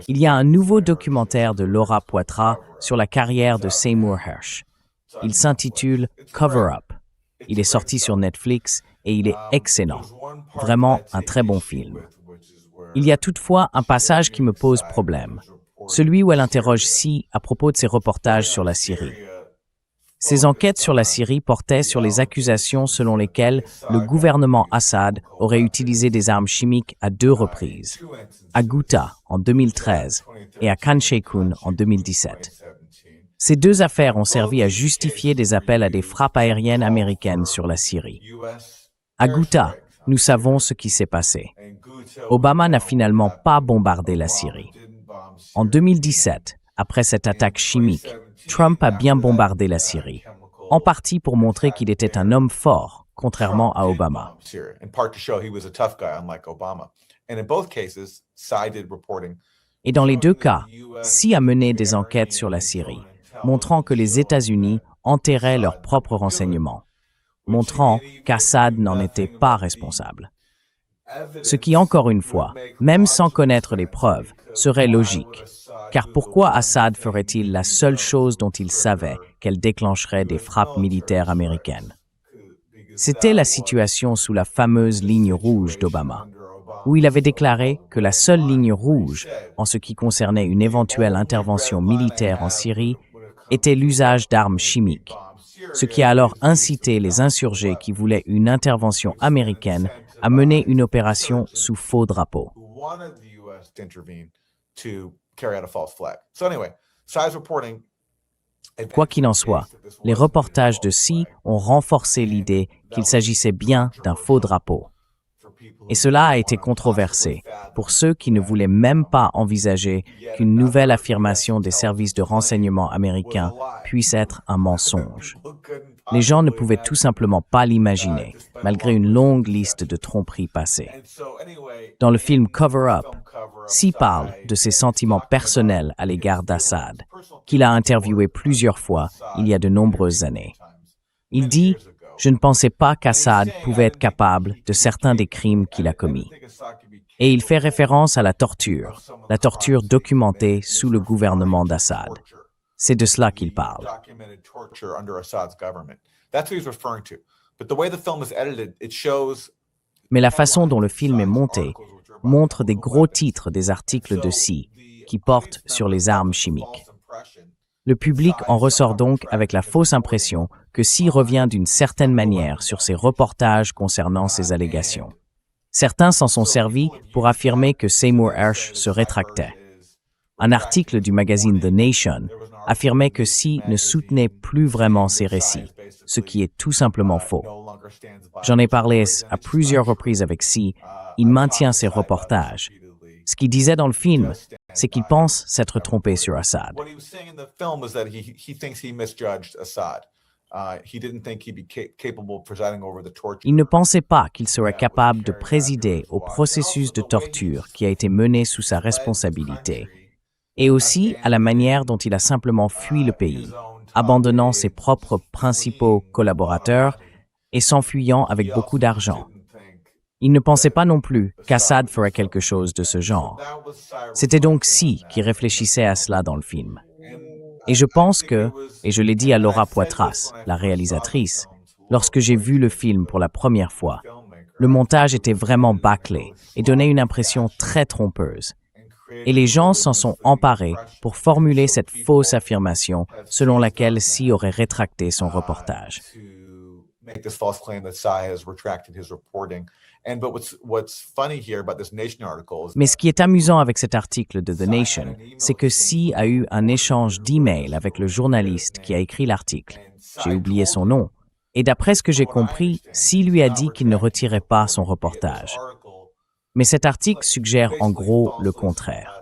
Il y a un nouveau documentaire de Laura Poitras sur la carrière de Seymour Hersh. Il s'intitule Cover Up. Il est sorti sur Netflix et il est excellent. Vraiment un très bon film. Il y a toutefois un passage qui me pose problème. Celui où elle interroge Sy à propos de ses reportages sur la Syrie. Ces enquêtes sur la Syrie portaient sur les accusations selon lesquelles le gouvernement Assad aurait utilisé des armes chimiques à 2 reprises, à Ghouta en 2013 et à Khan Sheikhoun en 2017. Ces 2 affaires ont servi à justifier des appels à des frappes aériennes américaines sur la Syrie. À Ghouta, nous savons ce qui s'est passé. Obama n'a finalement pas bombardé la Syrie. En 2017, après cette attaque chimique, Trump a bien bombardé la Syrie, en partie pour montrer qu'il était un homme fort, contrairement à Obama. Et dans les 2 cas, Sy a mené des enquêtes sur la Syrie, montrant que les États-Unis enterraient leurs propres renseignements, montrant qu'Assad n'en était pas responsable. Ce qui, encore une fois, même sans connaître les preuves, serait logique. Car pourquoi Assad ferait-il la seule chose dont il savait qu'elle déclencherait des frappes militaires américaines? C'était la situation sous la fameuse ligne rouge d'Obama, où il avait déclaré que la seule ligne rouge, en ce qui concernait une éventuelle intervention militaire en Syrie, était l'usage d'armes chimiques, ce qui a alors incité les insurgés qui voulaient une intervention américaine à mener une opération sous faux drapeau. Quoi qu'il en soit, les reportages de Sy ont renforcé l'idée qu'il s'agissait bien d'un faux drapeau. Et cela a été controversé pour ceux qui ne voulaient même pas envisager qu'une nouvelle affirmation des services de renseignement américains puisse être un mensonge. Les gens ne pouvaient tout simplement pas l'imaginer, malgré une longue liste de tromperies passées. Dans le film Cover Up, Sy parle de ses sentiments personnels à l'égard d'Assad, qu'il a interviewé plusieurs fois il y a de nombreuses années. Il dit « Je ne pensais pas qu'Assad pouvait être capable de certains des crimes qu'il a commis. » Et il fait référence à la torture documentée sous le gouvernement d'Assad. C'est de cela qu'il parle. Mais la façon dont le film est monté montre des gros titres des articles de Sy qui portent sur les armes chimiques. Le public en ressort donc avec la fausse impression que Sy revient d'une certaine manière sur ses reportages concernant ces allégations. Certains s'en sont servis pour affirmer que Seymour Hersh se rétractait. Un article du magazine The Nation affirmait que Sy ne soutenait plus vraiment ses récits, ce qui est tout simplement faux. J'en ai parlé à plusieurs reprises avec Sy, il maintient ses reportages. Ce qu'il disait dans le film, c'est qu'il pense s'être trompé sur Assad. Il ne pensait pas qu'il serait capable de présider au processus de torture qui a été mené sous sa responsabilité, et aussi à la manière dont il a simplement fui le pays, abandonnant ses propres principaux collaborateurs et s'enfuyant avec beaucoup d'argent. Il ne pensait pas non plus qu'Assad ferait quelque chose de ce genre. C'était donc Sy qui réfléchissait à cela dans le film. Et je pense que, et je l'ai dit à Laura Poitras, la réalisatrice, lorsque j'ai vu le film pour la première fois, le montage était vraiment bâclé et donnait une impression très trompeuse. Et les gens s'en sont emparés pour formuler cette fausse affirmation selon laquelle Sy aurait rétracté son reportage. Mais ce qui est amusant avec cet article de The Nation, c'est que Sy a eu un échange d'emails avec le journaliste qui a écrit l'article. J'ai oublié son nom. Et d'après ce que j'ai compris, Sy lui a dit qu'il ne retirait pas son reportage. Mais cet article suggère en gros le contraire.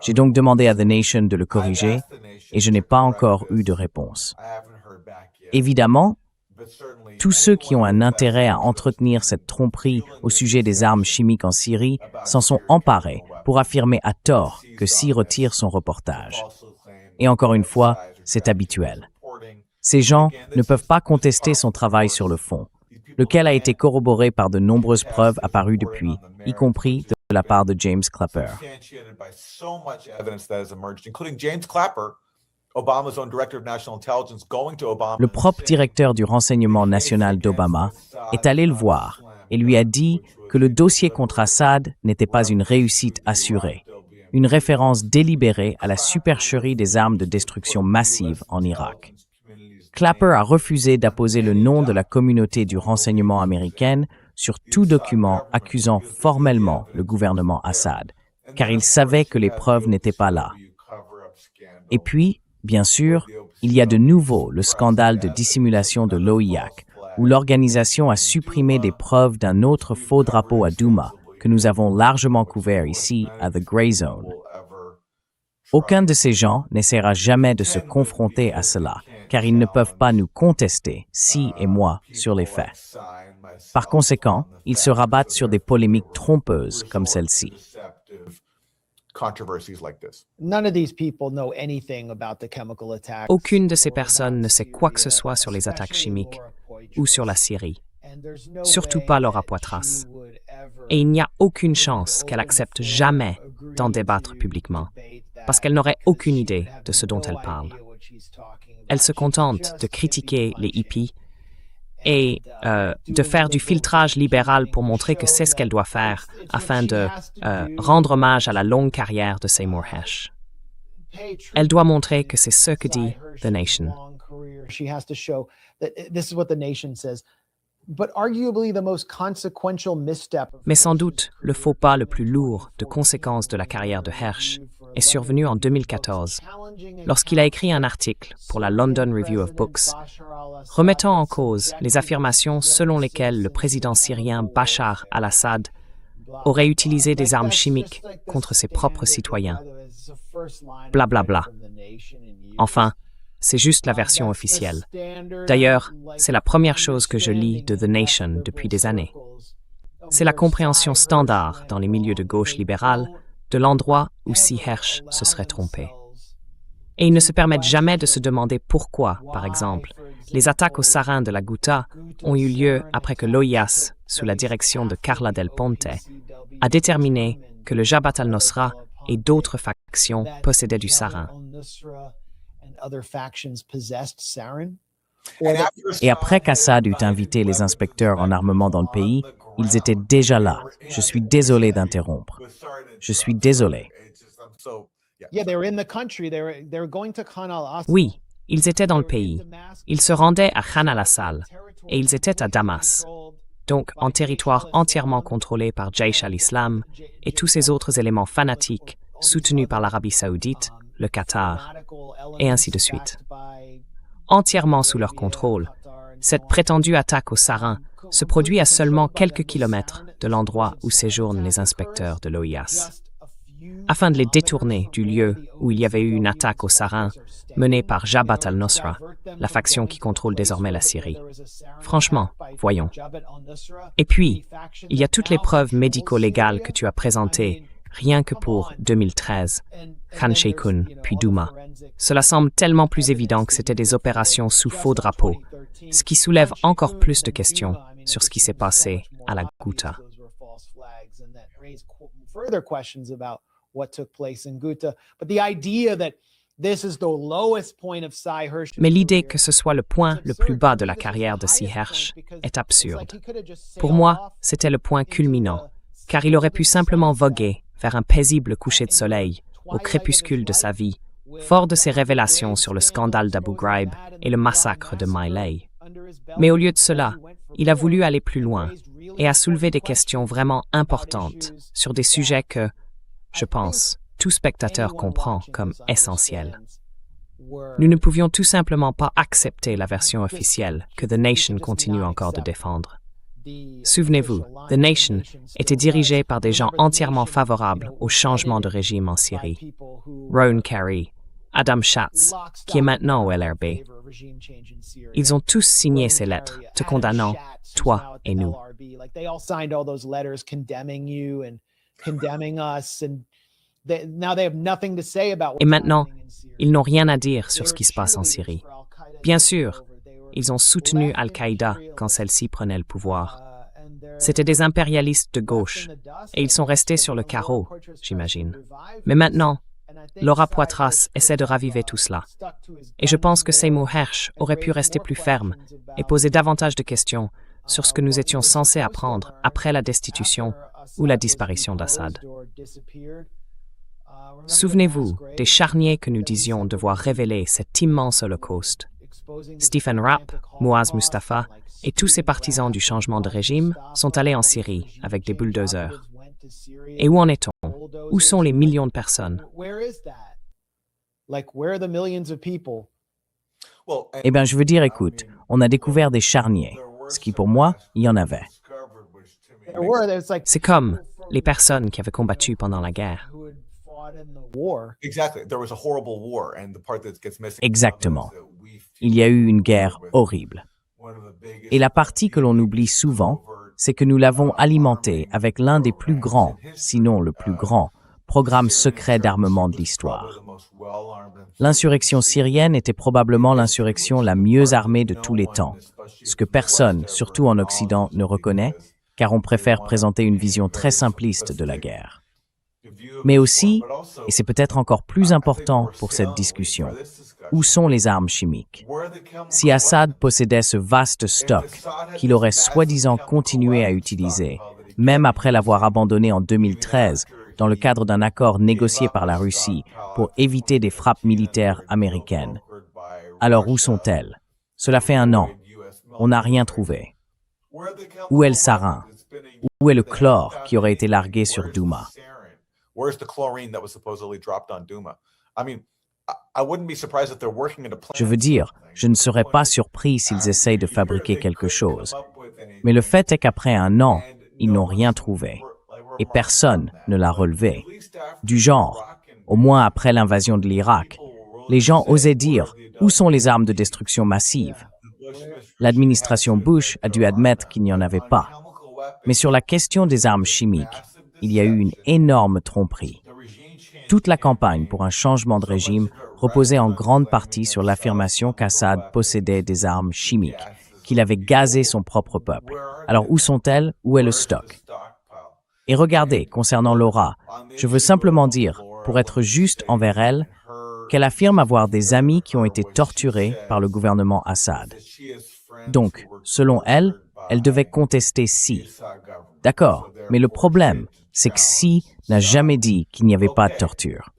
J'ai donc demandé à The Nation de le corriger et je n'ai pas encore eu de réponse. Évidemment, tous ceux qui ont un intérêt à entretenir cette tromperie au sujet des armes chimiques en Syrie s'en sont emparés pour affirmer à tort que Sy retire son reportage. Et encore une fois, c'est habituel. Ces gens ne peuvent pas contester son travail sur le fond, lequel a été corroboré par de nombreuses preuves apparues depuis, y compris de de la part de James Clapper. substantiated by so much evidence that has emerged, including James Clapper, Obama's own director of national intelligence, going to Obama. Le propre directeur du renseignement national d'Obama est allé le voir et lui a dit que le dossier contre Assad n'était pas une réussite assurée, une référence délibérée à la supercherie des armes de destruction massive en Irak. Clapper a refusé d'apposer le nom de la communauté du renseignement américaine sur tout document accusant formellement le gouvernement Assad, car il savait que les preuves n'étaient pas là. Et puis, bien sûr, il y a de nouveau le scandale de dissimulation de l'OIAC, où l'organisation a supprimé des preuves d'un autre faux drapeau à Douma, que nous avons largement couvert ici à The Grey Zone. Aucun de ces gens n'essaiera jamais de se confronter à cela, car ils ne peuvent pas nous contester, Si et moi, sur les faits. Par conséquent, ils se rabattent sur des polémiques trompeuses comme celle-ci. Aucune de ces personnes ne sait quoi que ce soit sur les attaques chimiques ou sur la Syrie, surtout pas Laura Poitras. Et il n'y a aucune chance qu'elle accepte jamais d'en débattre publiquement, parce qu'elle n'aurait aucune idée de ce dont elle parle. Elle se contente de critiquer les hippies et de faire du filtrage libéral pour montrer que c'est ce qu'elle doit faire afin de rendre hommage à la longue carrière de Seymour Hersh. Elle doit montrer que c'est ce que dit The Nation. Mais sans doute, le faux pas le plus lourd de conséquences de la carrière de Hersh est survenu en 2014, lorsqu'il a écrit un article pour la London Review of Books, remettant en cause les affirmations selon lesquelles le président syrien Bachar al-Assad aurait utilisé des armes chimiques contre ses propres citoyens. Blablabla. Enfin, c'est juste la version officielle. D'ailleurs, c'est la première chose que je lis de The Nation depuis des années. C'est la compréhension standard dans les milieux de gauche libérale de l'endroit où si Hersh se serait trompé. Et ils ne se permettent jamais de se demander pourquoi, par exemple, les attaques aux sarins de la Ghouta ont eu lieu après que l'OIAS, sous la direction de Carla Del Ponte, a déterminé que le Jabhat al-Nusra et d'autres factions possédaient du sarin. Et après qu'Assad eut invité les inspecteurs en armement dans le pays, ils étaient déjà là. Je suis désolé d'interrompre. Je suis désolé. Oui, ils étaient dans le pays. Ils se rendaient à Khan al-Assal et ils étaient à Damas, donc en territoire entièrement contrôlé par Jaish al-Islam et tous ces autres éléments fanatiques soutenus par l'Arabie saoudite, le Qatar, et ainsi de suite. Entièrement sous leur contrôle, cette prétendue attaque aux sarins se produit à seulement quelques kilomètres de l'endroit où séjournent les inspecteurs de l'OIAS. Afin de les détourner du lieu où il y avait eu une attaque aux sarins menée par Jabhat al-Nusra, la faction qui contrôle désormais la Syrie. Franchement, voyons. Et puis, il y a toutes les preuves médico-légales que tu as présentées rien que pour 2013, Khan Sheikhoun, puis Douma. Cela semble tellement plus évident que c'était des opérations sous faux drapeau, ce qui soulève encore plus de questions sur ce qui s'est passé à la Ghouta. Mais l'idée que ce soit le point le plus bas de la carrière de Si Hersh est absurde. Pour moi, c'était le point culminant, car il aurait pu simplement voguer vers un paisible coucher de soleil, au crépuscule de sa vie, fort de ses révélations sur le scandale d'Abu Ghraib et le massacre de My Lai. Mais au lieu de cela, il a voulu aller plus loin et a soulevé des questions vraiment importantes sur des sujets que, je pense, tout spectateur comprend comme essentiels. Nous ne pouvions tout simplement pas accepter la version officielle que The Nation continue encore de défendre. Souvenez-vous, The Nation était dirigée par des gens entièrement favorables au changement de régime en Syrie. Ron Carey, Adam Schatz, qui est maintenant au LRB. Ils ont tous signé ces lettres, te condamnant, toi et nous. Et maintenant, ils n'ont rien à dire sur ce qui se passe en Syrie. Bien sûr, ils ont soutenu Al-Qaïda quand celle-ci prenait le pouvoir. C'étaient des impérialistes de gauche, et ils sont restés sur le carreau, j'imagine. Mais maintenant, Laura Poitras essaie de raviver tout cela. Et je pense que Seymour Hersh aurait pu rester plus ferme et poser davantage de questions sur ce que nous étions censés apprendre après la destitution ou la disparition d'Assad. Souvenez-vous des charniers que nous disions devoir révéler cet immense holocauste. Stephen Rapp, Mouaz Mustafa et tous ces partisans du changement de régime sont allés en Syrie avec des bulldozers. Et où en est-on? Où sont les millions de personnes? Eh bien, je veux dire, écoute, on a découvert des charniers, ce qui pour moi, il y en avait. C'est comme les personnes qui avaient combattu pendant la guerre. Exactement. Il y a eu une guerre horrible. Et la partie que l'on oublie souvent, c'est que nous l'avons alimentée avec l'un des plus grands, sinon le plus grand, programme secret d'armement de l'histoire. L'insurrection syrienne était probablement l'insurrection la mieux armée de tous les temps, ce que personne, surtout en Occident, ne reconnaît, car on préfère présenter une vision très simpliste de la guerre. Mais aussi, et c'est peut-être encore plus important pour cette discussion, où sont les armes chimiques? Si Assad possédait ce vaste stock qu'il aurait soi-disant continué à utiliser, même après l'avoir abandonné en 2013, dans le cadre d'un accord négocié par la Russie pour éviter des frappes militaires américaines. Alors où sont-elles? Cela fait 1 an. On n'a rien trouvé. Où est le sarin? Où est le chlore qui aurait été largué sur Douma? Je veux dire, je ne serais pas surpris s'ils essayent de fabriquer quelque chose. Mais le fait est qu'après 1 an, ils n'ont rien trouvé. Et personne ne l'a relevé. Du genre, au moins après l'invasion de l'Irak, les gens osaient dire « Où sont les armes de destruction massive ?» L'administration Bush a dû admettre qu'il n'y en avait pas. Mais sur la question des armes chimiques, il y a eu une énorme tromperie. Toute la campagne pour un changement de régime reposait en grande partie sur l'affirmation qu'Assad possédait des armes chimiques, qu'il avait gazé son propre peuple. Alors où sont-elles? Où est le stock? Et regardez, concernant Laura, je veux simplement dire, pour être juste envers elle, qu'elle affirme avoir des amis qui ont été torturés par le gouvernement Assad. Donc, selon elle, elle devait contester Si. D'accord, mais le problème, c'est que Si n'a jamais dit qu'il n'y avait pas de torture.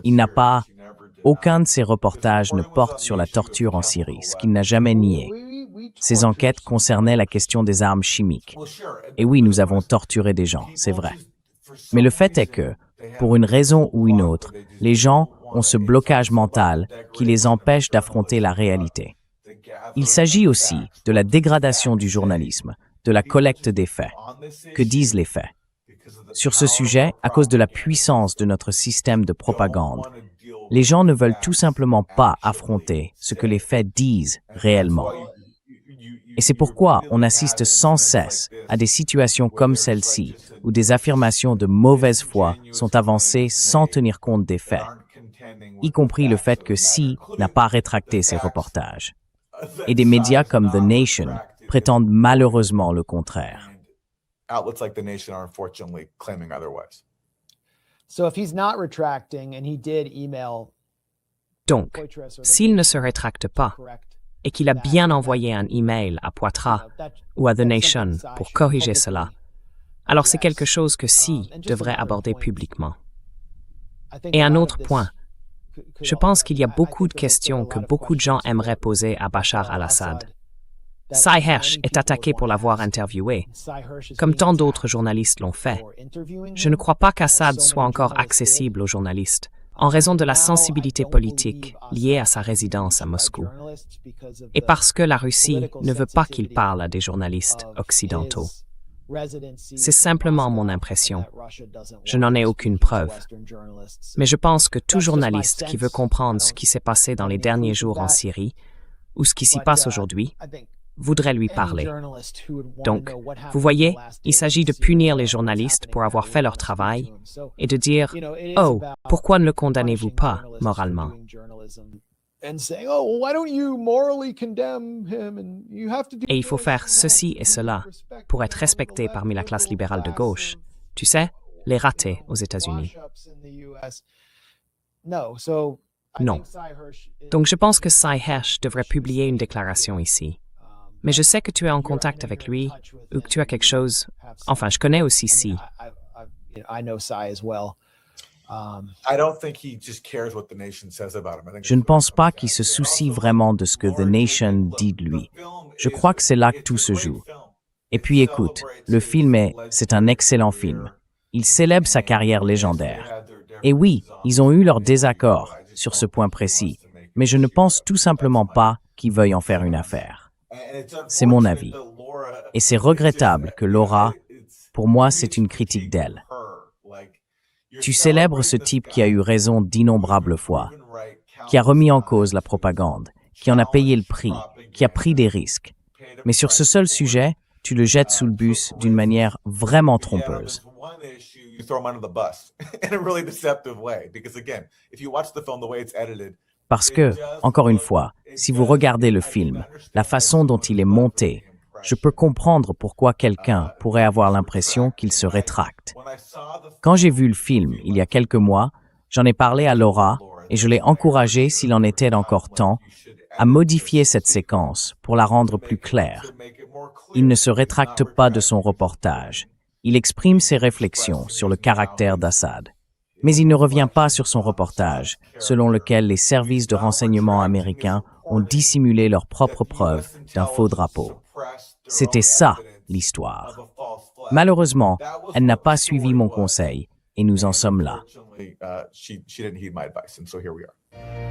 Il n'a pas... Aucun de ses reportages ne porte sur la torture en Syrie, ce qu'il n'a jamais nié. Ses enquêtes concernaient la question des armes chimiques. Et oui, nous avons torturé des gens, c'est vrai. Mais le fait est que, pour une raison ou une autre, les gens ont ce blocage mental qui les empêche d'affronter la réalité. Il s'agit aussi de la dégradation du journalisme, de la collecte des faits. Que disent les faits? Sur ce sujet, à cause de la puissance de notre système de propagande, les gens ne veulent tout simplement pas affronter ce que les faits disent réellement. Et c'est pourquoi on assiste sans cesse à des situations comme celle-ci, où des affirmations de mauvaise foi sont avancées sans tenir compte des faits, y compris le fait que Si n'a pas rétracté ses reportages. Et des médias comme The Nation prétendent malheureusement le contraire. Donc, s'il ne se rétracte pas, et qu'il a bien envoyé un email à Poitras ou à The Nation pour corriger cela, alors c'est quelque chose que Si devrait aborder publiquement. Et un autre point, je pense qu'il y a beaucoup de questions que beaucoup de gens aimeraient poser à Bachar al-Assad. Sy Hersh est attaqué pour l'avoir interviewé, comme tant d'autres journalistes l'ont fait. Je ne crois pas qu'Assad soit encore accessible aux journalistes, en raison de la sensibilité politique liée à sa résidence à Moscou, et parce que la Russie ne veut pas qu'il parle à des journalistes occidentaux. C'est simplement mon impression. Je n'en ai aucune preuve. Mais je pense que tout journaliste qui veut comprendre ce qui s'est passé dans les derniers jours en Syrie, ou ce qui s'y passe aujourd'hui, voudrait lui parler. Donc, vous voyez, il s'agit de punir les journalistes pour avoir fait leur travail et de dire « Oh, pourquoi ne le condamnez-vous pas moralement ?» and saying, "Oh, well, why don't you morally condemn him and you have to do." Et il faut faire ceci et cela pour être respecté parmi la classe libérale de gauche. Tu sais, les ratés aux États-Unis. No, so I Non. think Sy Hersh is- Donc je pense que Sy Hersh devrait publier une déclaration ici. Mais je sais que tu es en contact avec lui ou que tu as quelque chose. Enfin, je connais aussi Sy. I know Sy as well. I don't think he just cares what the nation says about him. I think Je ne pense pas qu'il se soucie vraiment de ce que The Nation dit de lui. Je crois que c'est là que tout se joue. Et puis écoute, le film c'est un excellent film. Il célèbre sa carrière légendaire. Et oui, ils ont eu leurs désaccords sur ce point précis, mais je ne pense tout simplement pas qu'ils veuillent en faire une affaire. C'est mon avis. Et c'est regrettable que Laura, pour moi, c'est une critique d'elle. Tu célèbres ce type qui a eu raison d'innombrables fois, qui a remis en cause la propagande, qui en a payé le prix, qui a pris des risques. Mais sur ce seul sujet, tu le jettes sous le bus d'une manière vraiment trompeuse. You throw him under the bus in a really deceptive way. Because again, if you watch the film the way it's edited, Parce que, encore une fois, si vous regardez le film, la façon dont il est monté, je peux comprendre pourquoi quelqu'un pourrait avoir l'impression qu'il se rétracte. Quand j'ai vu le film il y a quelques mois, j'en ai parlé à Laura et je l'ai encouragé, s'il en était encore temps, à modifier cette séquence pour la rendre plus claire. Il ne se rétracte pas de son reportage. Il exprime ses réflexions sur le caractère d'Assad. Mais il ne revient pas sur son reportage, selon lequel les services de renseignement américains ont dissimulé leurs propres preuves d'un faux drapeau. C'était ça, l'histoire. Malheureusement, elle n'a pas suivi mon conseil, et nous en sommes là. Unfortunately, she didn't heed my advice, and so here we are.